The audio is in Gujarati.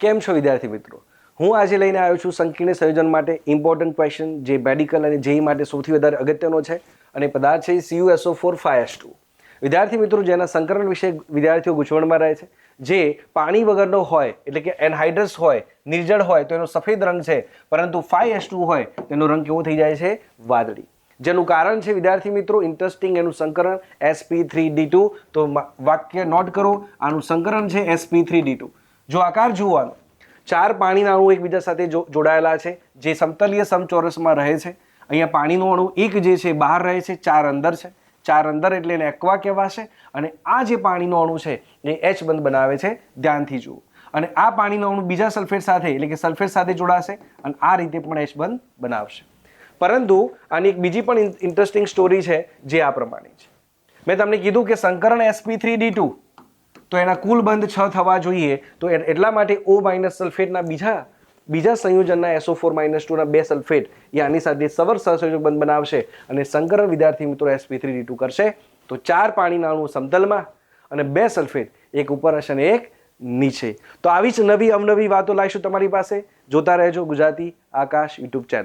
કેમ છો વિદ્યાર્થી મિત્રો? હું આજે લઈને આવ્યો છું સંકીર્ણ સંયોજન માટે ઇમ્પોર્ટન્ટ ક્વેશ્ચન જે મેડિકલ અને જેઈ માટે સૌથી વધારે અગત્યનો છે અને પદાર્થ છે CuSO4 5S2. વિદ્યાર્થી મિત્રો, જેના સંકરણ વિશે વિદ્યાર્થીઓ ગૂંચવણમાં રહે છે, જે પાણી વગરનો હોય એટલે કે એનહાઇડ્રસ હોય, નિર્જળ હોય તો એનો સફેદ રંગ છે, પરંતુ 5S2 હોય તેનો રંગ કેવો થઈ જાય છે? વાદળી. જેનું કારણ છે વિદ્યાર્થી મિત્રો ઇન્ટરેસ્ટિંગ, એનું સંકરણ sp3d2. તો વાક્ય નોટ કરો, આનું સંકરણ છે sp3d2. જો આકાર જુઓ, 4 પાણીના અણુ એકબીજા સાથે જોડાયેલા છે જે સમતલીય સમચોરસમાં રહે છે. અહીંયા પાણીનો અણુ એક જે છે બહાર રહે છે, 4 અંદર છે. 4 અંદર એટલે એને એક્વા કહેવાશે. અને આ જે પાણીનો અણુ છે એ H બંધ બનાવે છે, ધ્યાનથી જુઓ. અને આ પાણીનો અણુ બીજા સલ્ફેટ સાથે એટલે કે સલ્ફેટ સાથે જોડાશે અને આ રીતે પણ H બંધ બનાવશે. પરંતુ આની એક બીજી પણ ઇન્ટરેસ્ટિંગ સ્ટોરી છે જે આ પ્રમાણે છે. મેં તમને કીધું કે સંકરણ sp3d2 તો એના કુલ બંધ 6 થવા જોઈએ. તો એટલા માટે O- સલ્ફેટના બીજા સંયોજનના SO4-2 ના 2 સલ્ફેટ એ આની સાથે સવર સહસંયોજક બંધ બનાવશે અને સંકરણ વિદ્યાર્થી મિત્રો sp3d2 કરશે. તો 4 પાણીના અણુ સમતલમાં અને 2 સલ્ફેટ, એક ઉપર હશે અને એક નીચે. તો આવી જ નવી અવનવી વાતો લાવીશું તમારી પાસે. જોતા રહેજો ગુજરાતી આકાશ યુટ્યુબ ચેનલ.